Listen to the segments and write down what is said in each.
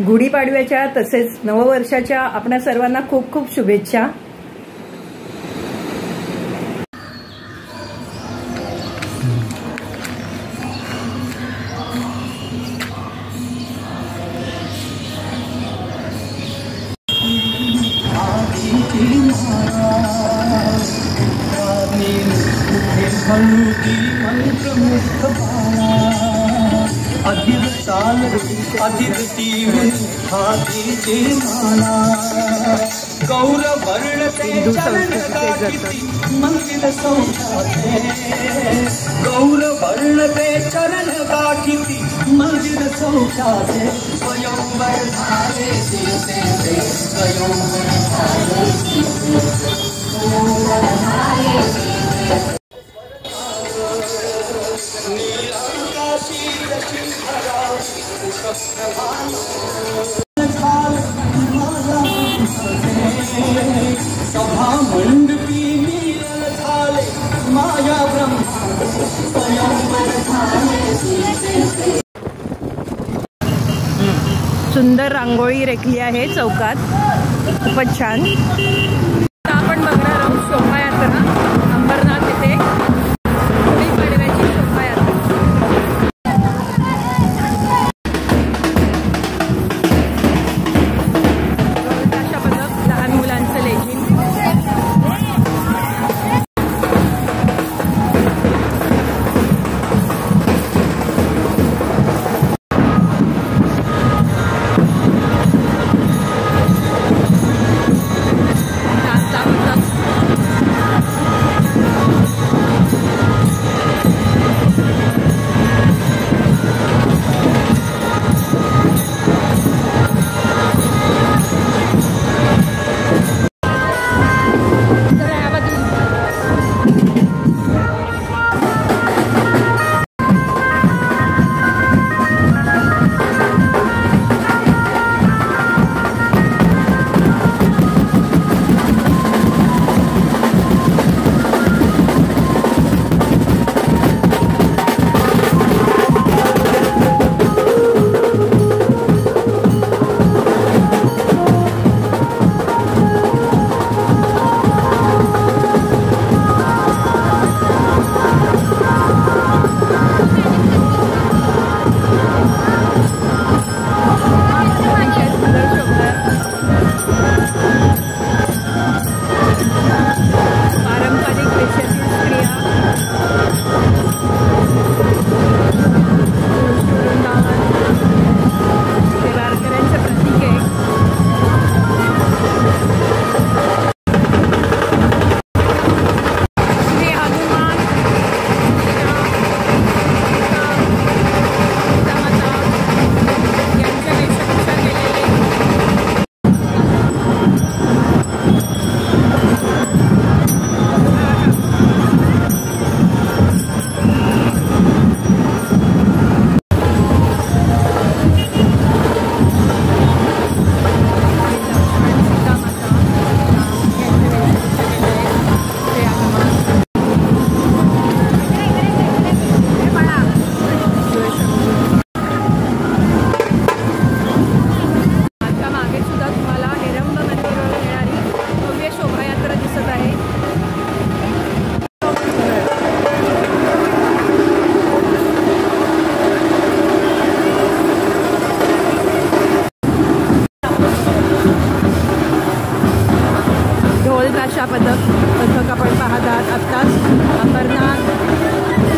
गुढीपाडव्याच्या तसेच नववर्षाच्या आपणा सर्वांना खूप खूप शुभेच्छा। हिंदू संस्कृतीचे जतन मंदिर सौंदर्य गौरवर्णते चरण गाठिती मंदिर सौंदर्य स्वयंवर धारे सीते स्वयंवर धारे सभा मंडपी नील झाले माया ब्रह्मा स्वयंवर झाले। सुंदर रांगोळी रेखली आहे चौकात, खूपच छान। आपण बघणार आहोत शोभायात्रा अंबरनाथ येथे गुढीपाडव्याची शोभायात्रा। लहान मुलांचं लेझिम, पथक आपण पाहत आहात आत्ताच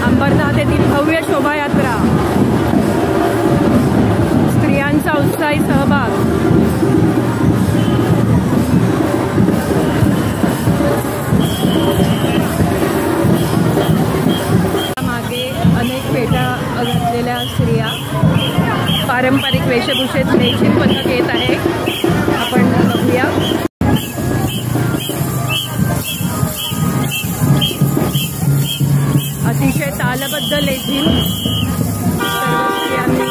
अंबरनाथ येथील भव्य शोभायात्रा, स्त्रियांचा उत्साही सहभाग। मागे अनेक पेटा घातलेल्या स्त्रिया पारंपरिक वेशभूषेत लेझिम पथक येत आहे, आपण बघूया। अतिशय तालबद्ध लेझिम, सर्व स्त्रियांनी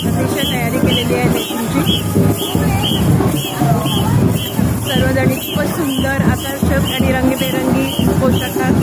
अतिशय तयारी केलेली आहे लेझिमची। सर्वजणी खूपच सुंदर, आकर्षक आणि रंगीबेरंगी पोशाखात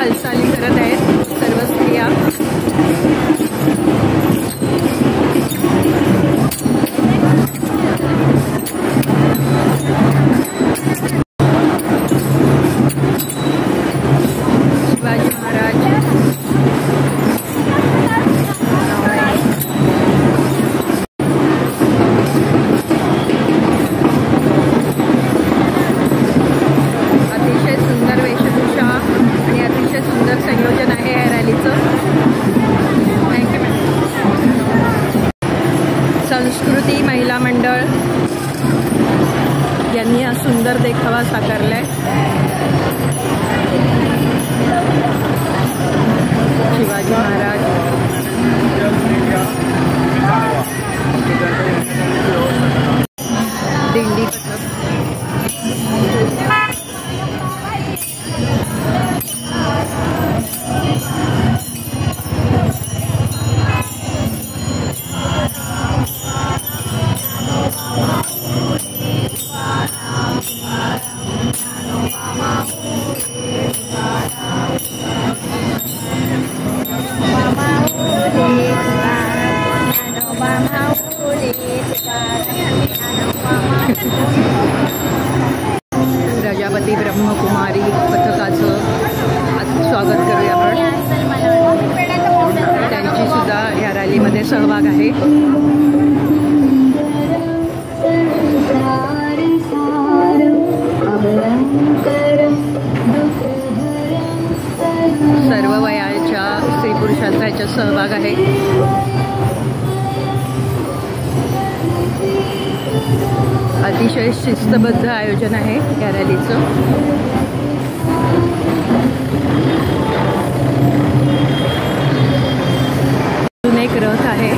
हालचाली करत आहेत सर्व स्त्रिया. शिवाजी महाराज संयोजन आहे या रॅलीचं. Thank you madam. संस्कृती महिला मंडळ यांनी हा सुंदर देखावा साकारलाय. शिवाजी महाराज दिंडी पथक प्रजापती ब्रह्मकुमारी पथकाचं स्वागत करूया आपण. त्यांची सुद्धा या रॅलीमध्ये सहभाग आहे. सर्व वयाच्या स्त्री पुरुषांचा याच्यात सहभाग आहे. अतिशय शिस्तबद्ध आयोजन आहे या रॅलीचं. अजून एक रथ आहे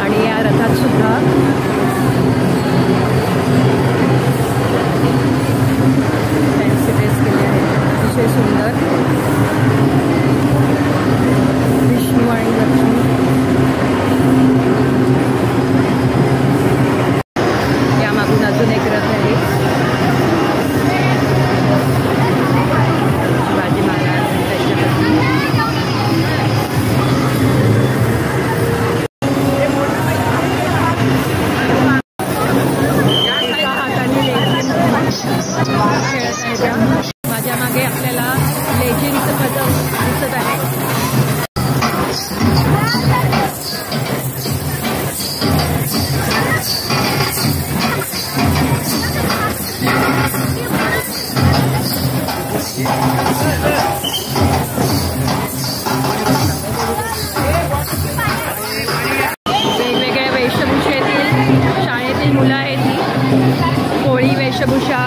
आणि या रथात सुद्धा फॅन्सी ड्रेस केले आहे. अतिशय सुंदर विष्णू आणि लक्ष्मी. यामागून अजून एक रथ आहे. शिवाजी महाराज त्यांच्यापती एका हाताने लेझिम खेळत आहे त्या. माझ्या मागे आपल्याला लेझिमचं पदक दिसत आहे. वेगवेगळ्या वेशभूषेतील शाळेतील मुलं आहेत ही. कोळी वेशभूषा,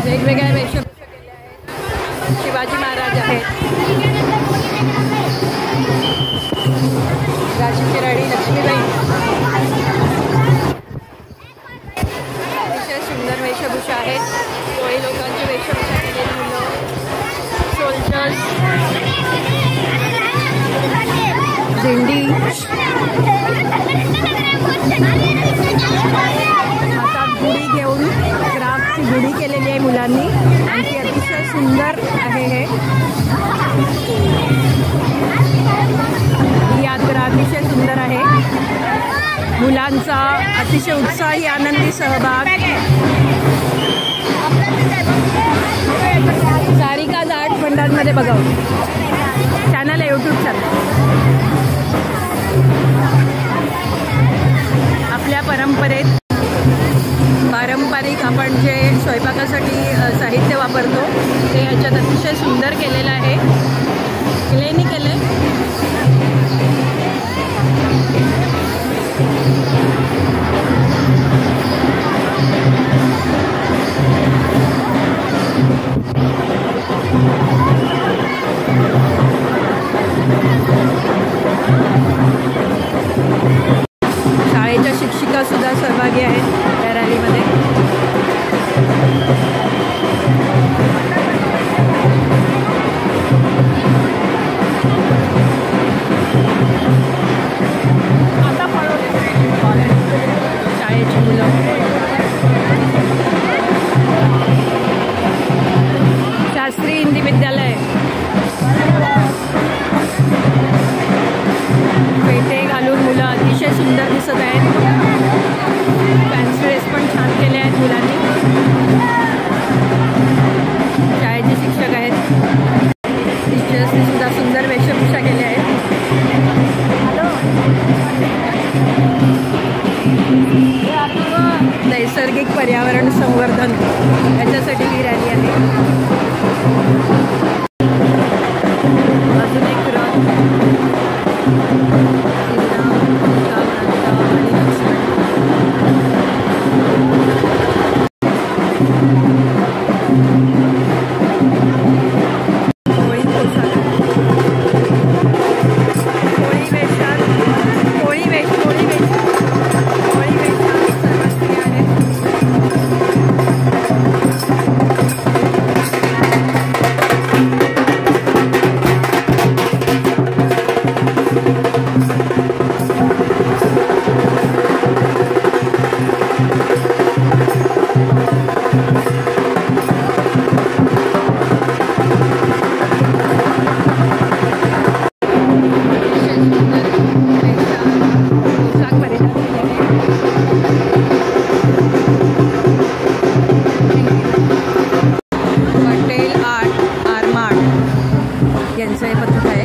वेगवेगळ्या वेशभूषा केल्या आहेत. शिवाजी महाराज आहेत. राशीची राणी लक्ष्मीबाई. अतिशय सुंदर वेशभूषा आहेत. कोळी लोकांची वेशभूषा केलेली मुलं, सोल्जर्स, दिंडी, हातात गुढी घेऊन क्राफ्टची गुढी केलेली आहे मुलांनी आणि ती अतिशय सुंदर आहे. हे ही यात्रा अतिशय सुंदर आहे. मुलांचा अतिशय उत्साही आनंदी सहभाग. सारिका जाट भंडारमध्ये बघावं चॅनल आहे, यूट्यूब चॅनल. आपल्या परंपरेत पारंपरिक आपण जे स्वयंपाकासाठी साहित्य वापरतो ते ह्याच्यात अतिशय सुंदर केलेलं आहे. क्लेनी केले. शाळेच्या शिक्षिका सुद्धा सहभागी आहेत या रॅलीमध्ये. अजून एक रथ आणि लक्ष्मण. होळी पोशाख, होळी वेशात, होळी वेश सर्व स्त्रिया आहेत. यांचं हे पद्धत आहे.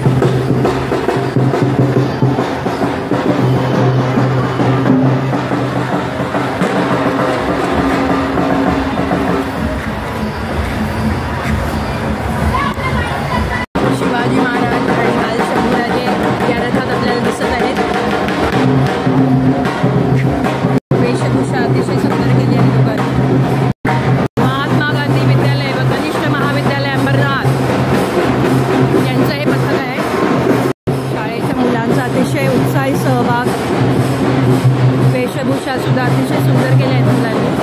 शिवाजी महाराज आणि बालशंभूराजे या रथात आपल्याला दिसत आहेत. वेशभूषा अतिशय सुंदर केली आहे लोकांनी. महात्मा गांधी विद्यालय व कनिष्ठ महाविद्यालय अंबरनाथ यांचं हे पथक आहे. शाळेच्या मुलांचा अतिशय उत्साही सहभाग. वेशभूषा सुद्धा अतिशय सुंदर केल्या आहेत मुलांनी.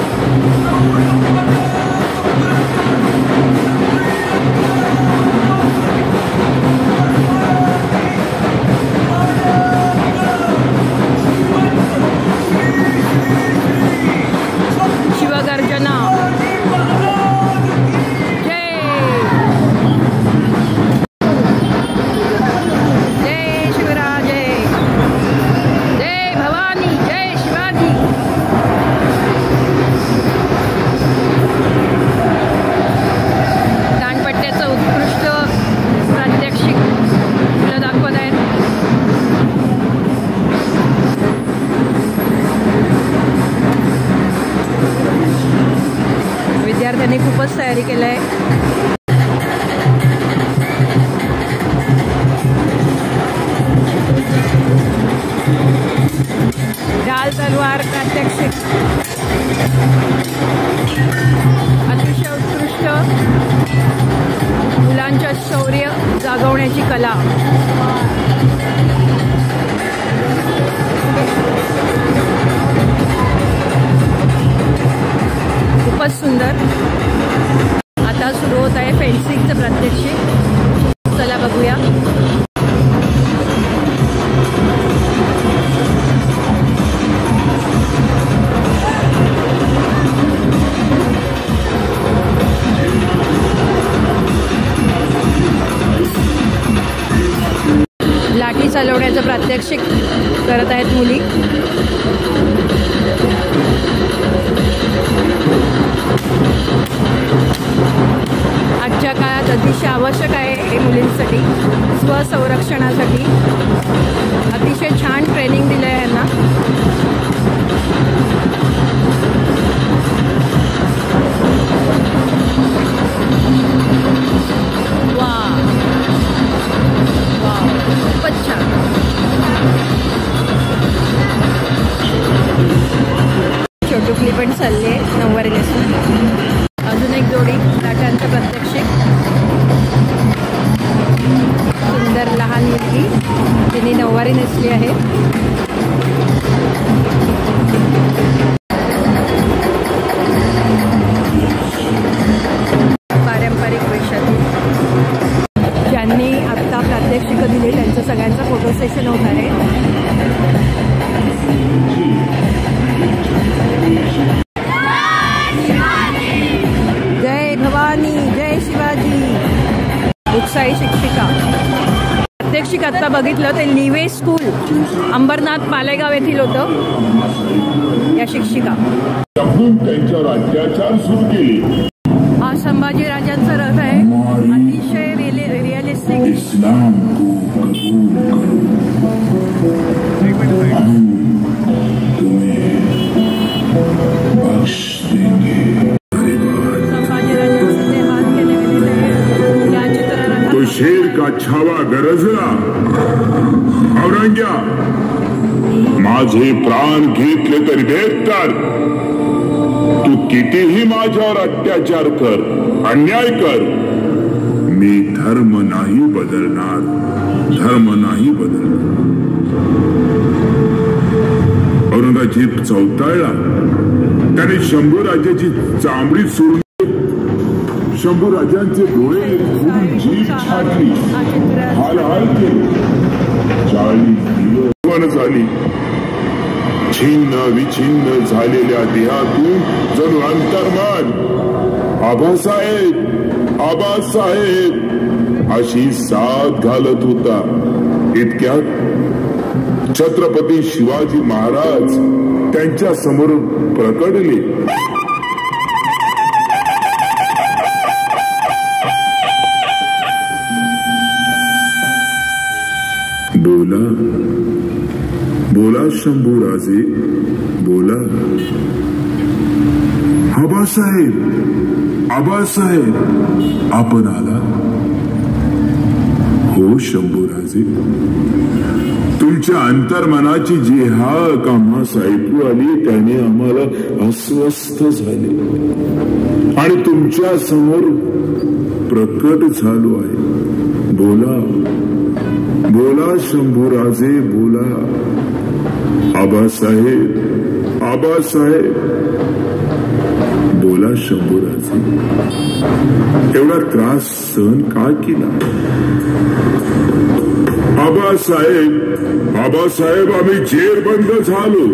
शिवगर्जना विद्यार्थ्यांनी खूपच तयारी केली आहे. ढाल तलवार प्रात्यक्षिक अतिशय उत्कृष्ट. मुलांच्या शौर्य जागवण्याची कला. खूपच सुंदर. आता सुरू होत आहे फेन्सिंगचं प्रात्यक्षिक. चला बघूया. लाठी चालवण्याचं प्रात्यक्षिक करत आहेत मुली. आजच्या काळात अतिशय आवश्यक आहे हे मुलींसाठी. स्वसंरक्षणासाठी अतिशय छान ट्रेनिंग दिलं आहे यांना. वा वा, खूपच छान. छोटुकली पण चालली आहे नऊवारी नेसून. अजून एक जोडी लाटांचं प्रात्यक्षिक. सुंदर लहान मुलगी तिने नऊवारी नेसली आहे. पारंपरिक वेशातील ज्यांनी आत्ता प्रात्यक्षिकं दिली त्यांचं सगळ्यांचा फोटो सेशन होत आहे. जय भवानी, जय शिवाजी. उत्साही शिक्षिका. प्रात्यक्षिक आत्ता बघितलं ते लिवे स्कूल अंबरनाथ मालेगाव येथील होतं. या शिक्षिका त्यांच्या राज्याचार सुरू केले. हा संभाजी राजांचा रथ आहे. अतिशय रिअलिस्टिक. इस्लाम को कबूल करो, तुम्हें बख्श देंगे. संभाजी राजांचे देहांत केले गेलेले या चित्ररथात तो शेर का का छावा गरजला. औरंग्या, माझे प्राण घेतले तरी बेकार. तू कितीही माझ्यावर अत्याचार कर, अन्याय कर, मी धर्म नाही बदलणार. धर्म नाही बदलणार. औरंगजेब चौताळला. त्याने शंभूराजाची चामडी सोडून शंभूराजांचे डोळे खोडून जीभ छाटली. हाल हाल केले. 40 दिवस झाली. छिन्न विछिन्न झालेल्या देहातून जणू अंतर्मान आबासाहेब आबासाहेब अशी साथ घालत होता. इतक्यात छत्रपती शिवाजी महाराज त्यांच्या समोर प्रकटले. बोला बोला शंभूराजे, बोला. आबासाहेब आबासाहेब आपण आला. हो शंभूराजे, तुमच्या अंतर्मनाची जी हाक आम्हास ऐकू आली त्याने आम्हाला अस्वस्थ झाले आणि तुमच्या समोर प्रकट झालो आहे. बोला बोला शंभूराजे, बोला. आबासाहेब आबासाहेब बोला शंभूराजे. एवढा त्रास सहन का केला? आबासाहेब आबासाहेब आम्ही जेरबंद झालो,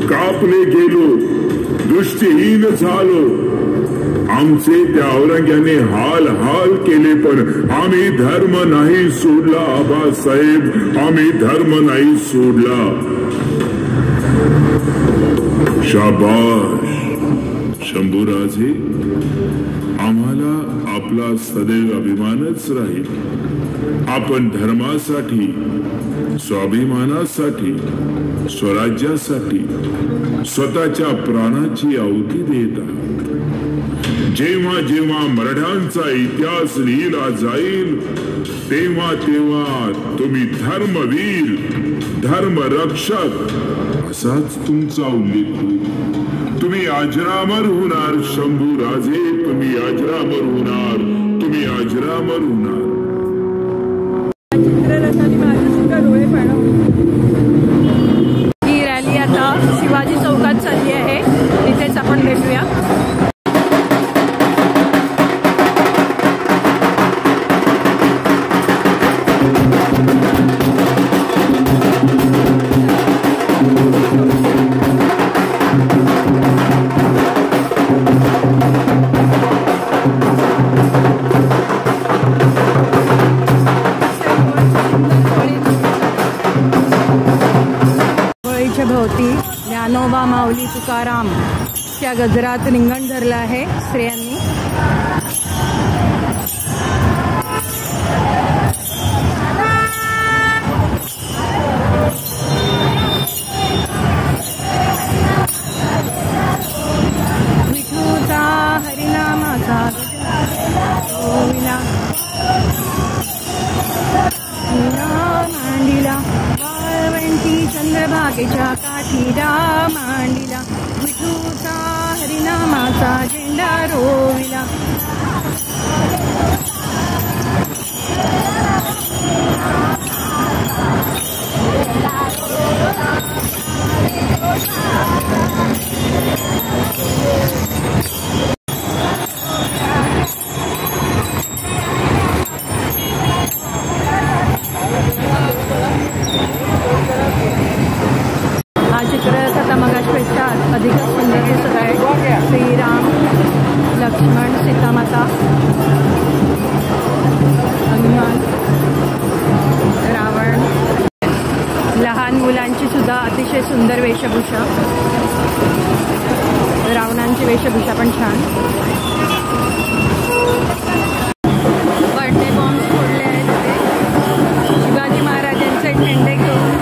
कापले गेलो, दृष्टीहीन झालो. आमचे त्या औरंग्याने हाल हाल केले, पण आम्ही धर्म नाही सोडला. आबासाहेब, आम्ही धर्म नाही सोडला. शाबाश शंभूराजे, आम्हाला आपला सदैव अभिमानच राहील. आपण धर्मासाठी, स्वाभिमानासाठी, स्वराज्यासाठी स्वतःच्या प्राणाची आहुती देत आहात. जेव्हा जेव्हा मराठ्यांचा इतिहास लिहिला जाईल तेव्हा तेव्हा तुम्ही धर्मवीर, धर्मरक्षक असाच तुमचा उल्लेख होईल. तुम्ही अजरामर होणार शंभूराजे, तुम्ही अजरामर होणार, तुम्ही अजरामर होणार. ही रॅली आता शिवाजी चौकात चालली आहे, तिथेच आपण भेटूया. भोवती ज्ञानोबा माऊली तुकाराम च्या गजरात रिंगण धरलं आहे स्त्रियांनी. विठूचा हरिनामाचा मांडिला, वाळवंटी चंद्रभागेच्या काठीला मांडिला, विठूचा हरिनामाचा झेंडा रोविला. अधिकच सुंदर दिसत आहे. श्रीराम, लक्ष्मण, सीतामाता, हनुमान, रावण, लहान मुलांची सुद्धा अतिशय सुंदर वेशभूषा. रावणांची वेशभूषा पण छान. बर्थडे बॉम्ब्स फोडले आहेत तिथे. शिवाजी महाराजांचे झेंडे घेऊन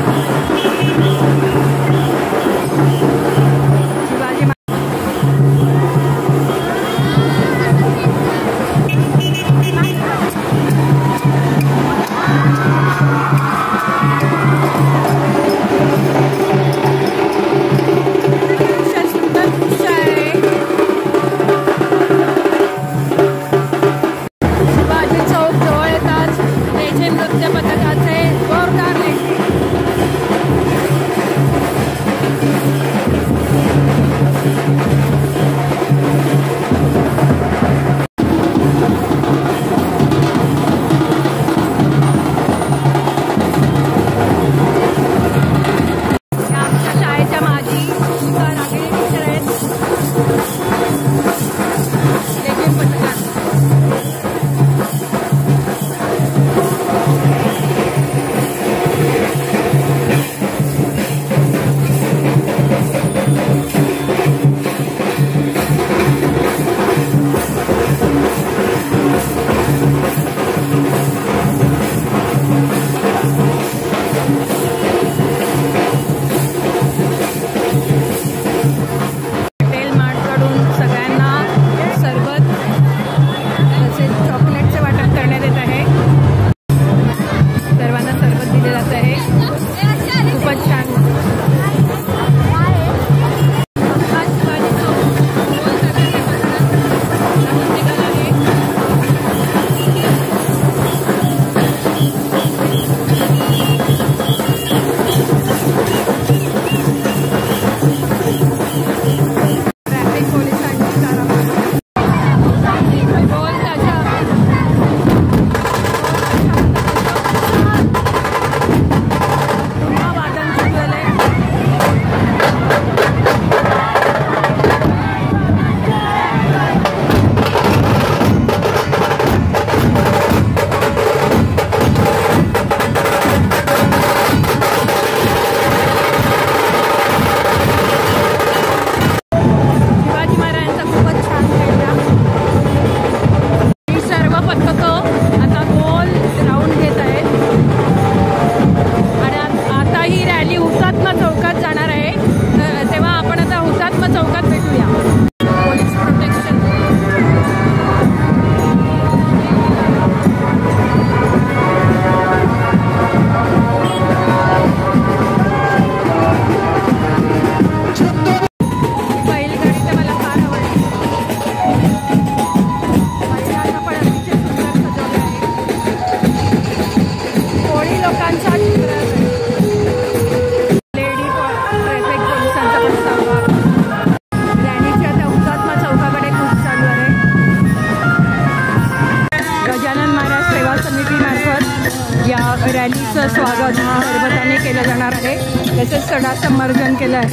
रॅलीचं स्वागत सरबताने केलं जाणार आहे. तसेच सडा संवर्धन केलं आहे.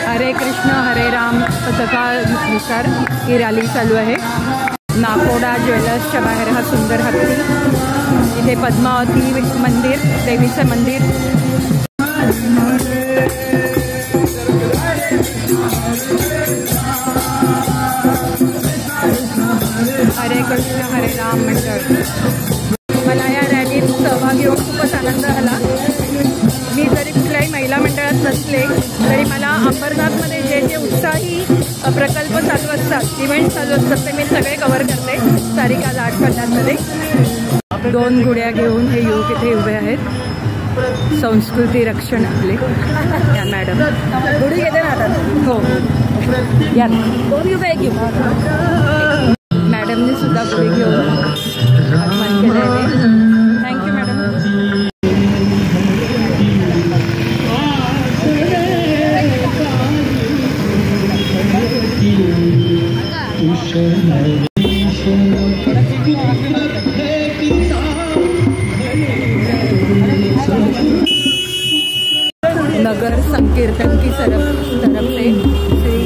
हरे कृष्ण हरे राम पथकानुसार ही रॅली चालू आहे. नाकोडा ज्वेलर्सच्या बाहेर हा सुंदर हत्ती. इथे पद्मावती मंदिर, देवीचं मंदिर. हरे कृष्ण हरे राम मंडळ. मला या रॅलीत सहभागी होऊन खूपच आनंद झाला. मी जरी कुठल्याही महिला मंडळात नसले तरी मला अंबरनाथमध्ये जे जे उत्साही प्रकल्प चालू असतात, इव्हेंट चालू असतात, ते मी सगळे कव्हर करते. सारिका 850मध्ये 2 गुड्या घेऊन हे युवक इथे उभे आहेत. संस्कृती रक्षण आपले या मॅडम गुढी घेते ना आता. हो या 2 घेऊ का 1 घेऊ. मॅडमने सुद्धा गुढी घेऊन आगमन केलं आहे. Thank you madam. नगर संकीर्तन की तरफ से श्री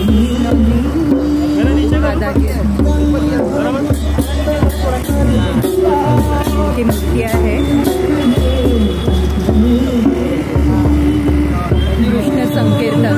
की मूर्तियाँ है. कृष्ण संकीर्तन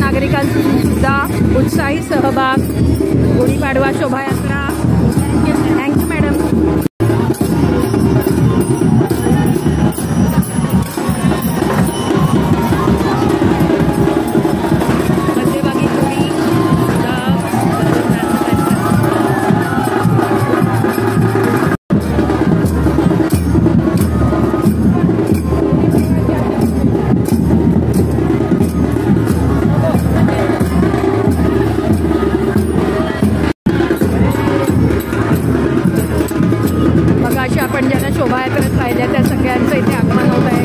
नागरिकांचा सुद्धा उत्साही सहभाग. गुढीपाडवा शोभायात्रा. Thank you madam. मध्यभागी गुढी आपण ज्यांना शोभायात्रेत पाहिल्या त्या सगळ्यांचं इथे आगमन होत आहे.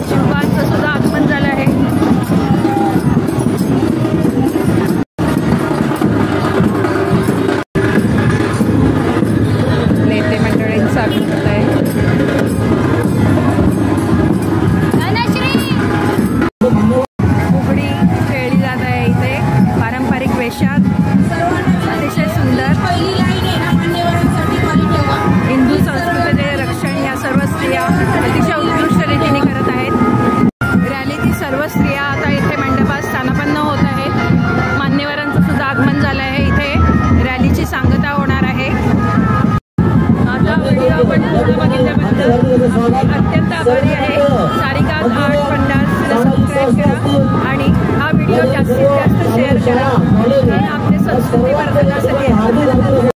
शिवबांचं सुद्धा आगमन झालं आहे. नेते मंडळींचं आगमन होत आहे. अतिशय सुंदर हिंदू संस्कृतीचे रक्षण या सर्व स्त्रिया अतिशय उत्कृष्ट रीतीने करत आहेत. रॅलीतील सर्व स्त्रिया आता इथे मंडपात स्थानापन्न होत आहेत. मान्यवरांचं सुद्धा आगमन झालं आहे. इथे रॅलीची सांगता होणार आहे. आता व्हिडिओ आपण बघितल्याबद्दल अत्यंत आभारी आहे. सारिका 850 सबस्क्राईब करा आणि हा व्हिडिओ जास्तीत जास्त शेअर करा. आपल्या संस्कृती वर्धनासाठी